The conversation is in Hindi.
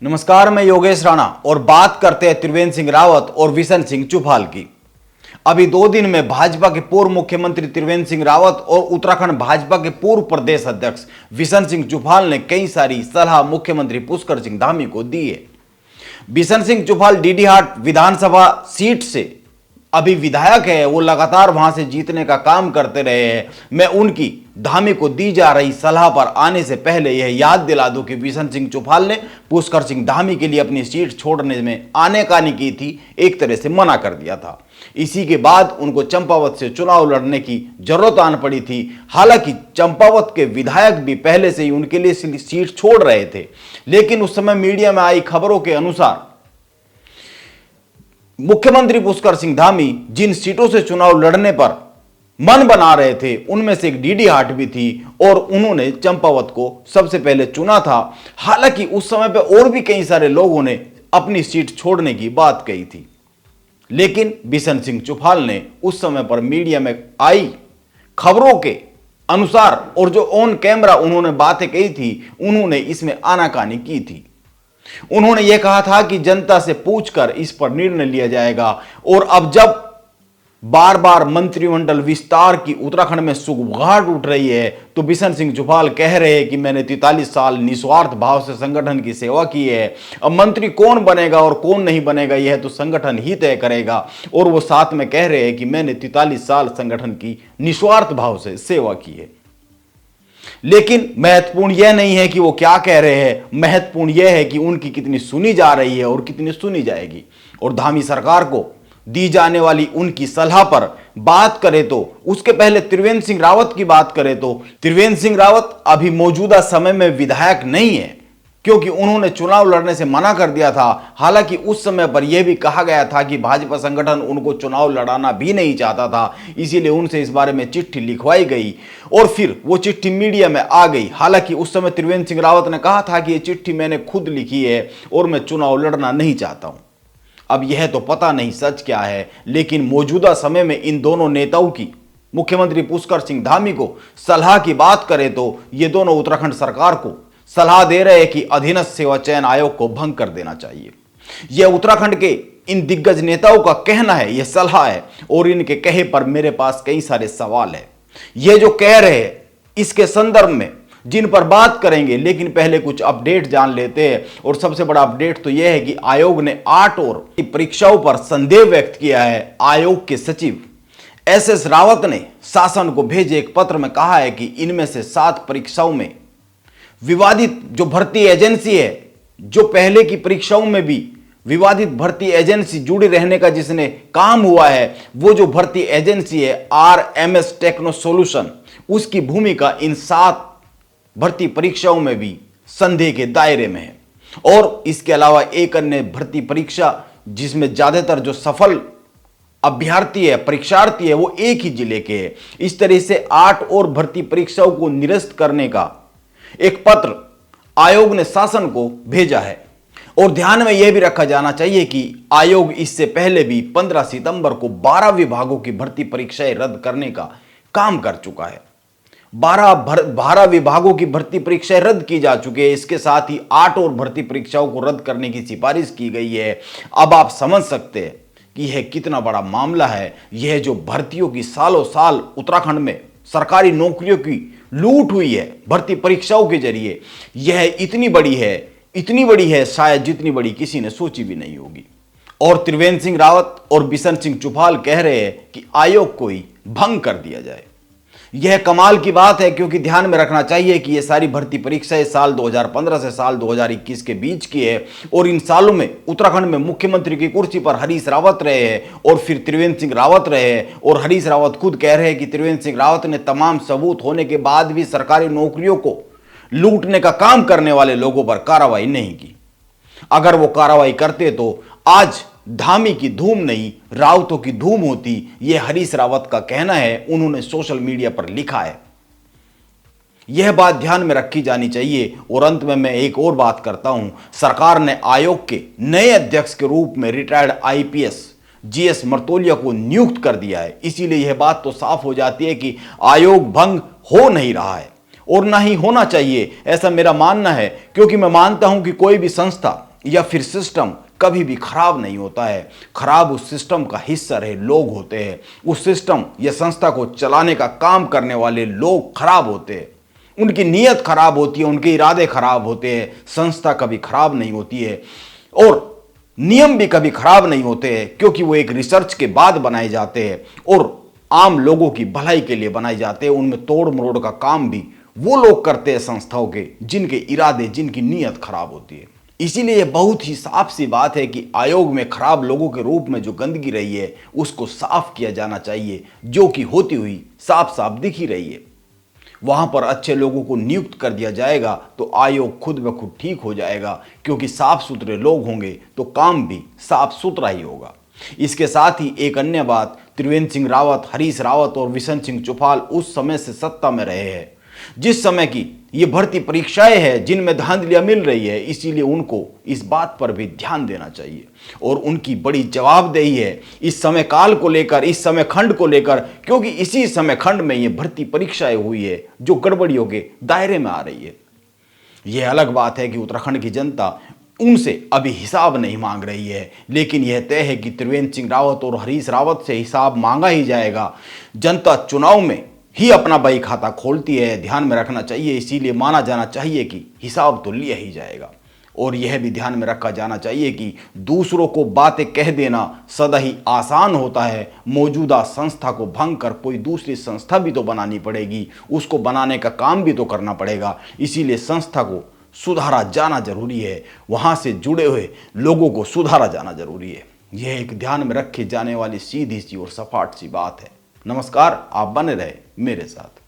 नमस्कार, मैं योगेश राणा और बात करते हैं त्रिवेंद्र सिंह रावत और बिशन सिंह चुफाल की। अभी 2 दिन में भाजपा के पूर्व मुख्यमंत्री त्रिवेंद्र सिंह रावत और उत्तराखंड भाजपा के पूर्व प्रदेश अध्यक्ष बिशन सिंह चुफाल ने कई सारी सलाह मुख्यमंत्री पुष्कर सिंह धामी को दी है। बिशन सिंह चुफाल डीडीहाट विधानसभा सीट से अभी विधायक है, वो लगातार वहां से जीतने का काम करते रहे हैं। मैं उनकी धामी को दी जा रही सलाह पर आने से पहले यह याद दिला दूं कि बिशन सिंह चुफाल ने पुष्कर सिंह धामी के लिए अपनी सीट छोड़ने में आनेकानी की थी, एक तरह से मना कर दिया था। इसी के बाद उनको चंपावत से चुनाव लड़ने की जरूरत आन पड़ी थी। हालांकि चंपावत के विधायक भी पहले से ही उनके लिए सीट छोड़ रहे थे, लेकिन उस समय मीडिया में आई खबरों के अनुसार मुख्यमंत्री पुष्कर सिंह धामी जिन सीटों से चुनाव लड़ने पर मन बना रहे थे उनमें से एक डीडीहाट भी थी और उन्होंने चंपावत को सबसे पहले चुना था। हालांकि उस समय पर और भी कई सारे लोगों ने अपनी सीट छोड़ने की बात कही थी, लेकिन बिशन सिंह चुफाल ने उस समय पर मीडिया में आई खबरों के अनुसार और जो ऑन कैमरा उन्होंने बातें कही थी, उन्होंने इसमें आनाकानी की थी। उन्होंने यह कहा था कि जनता से पूछकर इस पर निर्णय लिया जाएगा। और अब जब बार बार मंत्रिमंडल विस्तार की उत्तराखंड में सुगबुगाहट उठ रही है, तो बिशन सिंह चुफाल कह रहे हैं कि मैंने 43 साल निस्वार्थ भाव से संगठन की सेवा की है। अब मंत्री कौन बनेगा और कौन नहीं बनेगा यह तो संगठन ही तय करेगा। और वो साथ में कह रहे हैं कि मैंने 43 साल संगठन की निस्वार्थ भाव से सेवा की है। लेकिन महत्वपूर्ण यह नहीं है कि वो क्या कह रहे हैं, महत्वपूर्ण यह है कि उनकी कितनी सुनी जा रही है और कितनी सुनी जाएगी। और धामी सरकार को दी जाने वाली उनकी सलाह पर बात करें तो उसके पहले त्रिवेंद्र सिंह रावत की बात करें तो त्रिवेंद्र सिंह रावत अभी मौजूदा समय में विधायक नहीं है, क्योंकि उन्होंने चुनाव लड़ने से मना कर दिया था। हालांकि उस समय पर यह भी कहा गया था कि भाजपा संगठन उनको चुनाव लड़ाना भी नहीं चाहता था, इसीलिए उनसे इस बारे में चिट्ठी लिखवाई गई और फिर वो चिट्ठी मीडिया में आ गई। हालांकि उस समय त्रिवेंद्र सिंह रावत ने कहा था कि ये चिट्ठी मैंने खुद लिखी है और मैं चुनाव लड़ना नहीं चाहता हूं। अब यह तो पता नहीं सच क्या है, लेकिन मौजूदा समय में इन दोनों नेताओं की, मुख्यमंत्री पुष्कर सिंह धामी को सलाह की बात करें तो ये दोनों उत्तराखंड सरकार को सलाह दे रहे हैं कि अधीनस्थ सेवा चयन आयोग को भंग कर देना चाहिए। यह उत्तराखंड के इन दिग्गज नेताओं का कहना है, यह सलाह है और इनके कहे पर मेरे पास कई सारे सवाल है। यह जो कह रहे हैं इसके संदर्भ में जिन पर बात करेंगे, लेकिन पहले कुछ अपडेट जान लेते हैं। और सबसे बड़ा अपडेट तो यह है कि आयोग ने 8 और परीक्षाओं पर संदेह व्यक्त किया है। आयोग के सचिव एस रावत ने शासन को भेजे एक पत्र में कहा है कि इनमें से 7 परीक्षाओं में विवादित जो भर्ती एजेंसी है, जो पहले की परीक्षाओं में भी विवादित भर्ती एजेंसी जुड़ी रहने का जिसने काम हुआ है, वो जो भर्ती एजेंसी है RMS टेक्नो सॉल्यूशन, उसकी भूमिका इन 7 भर्ती परीक्षाओं में भी संदेह के दायरे में है। और इसके अलावा एक अन्य भर्ती परीक्षा जिसमें ज्यादातर जो सफल अभ्यर्थी है, परीक्षार्थी है, वो एक ही जिले के हैं। इस तरह से 8 और भर्ती परीक्षाओं को निरस्त करने का एक पत्र आयोग ने शासन को भेजा है। और ध्यान में यह भी रखा जाना चाहिए कि आयोग इससे पहले भी 15 सितंबर को 12 विभागों की भर्ती परीक्षाएं रद्द करने का काम कर चुका है। 12 विभागों की भर्ती परीक्षाएं रद्द की जा चुकी है। इसके साथ ही 8 और भर्ती परीक्षाओं को रद्द करने की सिफारिश की गई है। अब आप समझ सकते हैं कि यह कितना बड़ा मामला है। यह जो भर्तियों की सालों साल उत्तराखंड में सरकारी नौकरियों की लूट हुई है भर्ती परीक्षाओं के जरिए, यह इतनी बड़ी है शायद जितनी बड़ी किसी ने सोची भी नहीं होगी। और त्रिवेंद्र सिंह रावत और बिशन सिंह चुफाल कह रहे हैं कि आयोग को ही भंग कर दिया जाए। यह कमाल की बात है, क्योंकि ध्यान में रखना चाहिए कि यह सारी भर्ती परीक्षाएं साल 2015 से साल 2021 के बीच की है। और इन सालों में उत्तराखंड में मुख्यमंत्री की कुर्सी पर हरीश रावत रहे हैं और फिर त्रिवेंद्र सिंह रावत रहे हैं। और हरीश रावत खुद कह रहे हैं कि त्रिवेंद्र सिंह रावत ने तमाम सबूत होने के बाद भी सरकारी नौकरियों को लूटने का काम करने वाले लोगों पर कार्रवाई नहीं की। अगर वो कार्रवाई करते तो आज धामी की धूम नहीं, रावतों की धूम होती। यह हरीश रावत का कहना है, उन्होंने सोशल मीडिया पर लिखा है। यह बात ध्यान में रखी जानी चाहिए। और अंत में मैं एक और बात करता हूं, सरकार ने आयोग के नए अध्यक्ष के रूप में रिटायर्ड IPS GS मर्तोलिया को नियुक्त कर दिया है। इसीलिए यह बात तो साफ हो जाती है कि आयोग भंग हो नहीं रहा है और ना ही होना चाहिए, ऐसा मेरा मानना है। क्योंकि मैं मानता हूं कि कोई भी संस्था या फिर सिस्टम कभी भी खराब नहीं होता है। खराब उस सिस्टम का हिस्सा रहे लोग होते हैं। उस सिस्टम या संस्था को चलाने का काम करने वाले लोग खराब होते हैं। उनकी नीयत खराब होती है, उनके इरादे खराब होते हैं। संस्था कभी खराब नहीं होती है और नियम भी कभी खराब नहीं होते हैं, क्योंकि वो एक रिसर्च के बाद बनाए जाते हैं और आम लोगों की भलाई के लिए बनाए जाते हैं। उनमें तोड़ मरोड़ का काम भी वो लोग करते हैं संस्थाओं के, जिनके इरादे, जिनकी नीयत खराब होती है। इसीलिए बहुत ही साफ सी बात है कि आयोग में खराब लोगों के रूप में जो गंदगी रही है उसको साफ किया जाना चाहिए, जो कि होती हुई साफ साफ दिख ही रही है। वहां पर अच्छे लोगों को नियुक्त कर दिया जाएगा तो आयोग खुद ब खुद ठीक हो जाएगा, क्योंकि साफ सुथरे लोग होंगे तो काम भी साफ सुथरा ही होगा। इसके साथ ही एक अन्य बात, त्रिवेंद्र सिंह रावत, हरीश रावत और बिशन सिंह चुफाल उस समय से सत्ता में रहे हैं जिस समय की ये भर्ती परीक्षाएं हैं जिनमें धांधलियां मिल रही है। इसीलिए उनको इस बात पर भी ध्यान देना चाहिए और उनकी बड़ी जवाबदेही है इस समय काल को लेकर, इस समय खंड को लेकर, क्योंकि इसी समय खंड में ये भर्ती परीक्षाएं हुई है जो गड़बड़ियों के दायरे में आ रही है। यह अलग बात है कि उत्तराखंड की जनता उनसे अभी हिसाब नहीं मांग रही है, लेकिन यह तय है कि त्रिवेंद्र सिंह रावत और हरीश रावत से हिसाब मांगा ही जाएगा। जनता चुनाव में ही अपना बही खाता खोलती है, ध्यान में रखना चाहिए। इसीलिए माना जाना चाहिए कि हिसाब तो लिया ही जाएगा। और यह भी ध्यान में रखा जाना चाहिए कि दूसरों को बातें कह देना सदा ही आसान होता है। मौजूदा संस्था को भंग कर कोई दूसरी संस्था भी तो बनानी पड़ेगी, उसको बनाने का काम भी तो करना पड़ेगा। इसीलिए संस्था को सुधारा जाना जरूरी है, वहां से जुड़े हुए लोगों को सुधारा जाना जरूरी है। यह एक ध्यान में रखी जाने वाली सीधी सी और सपाट सी बात है। नमस्कार, आप बने रहे मेरे साथ।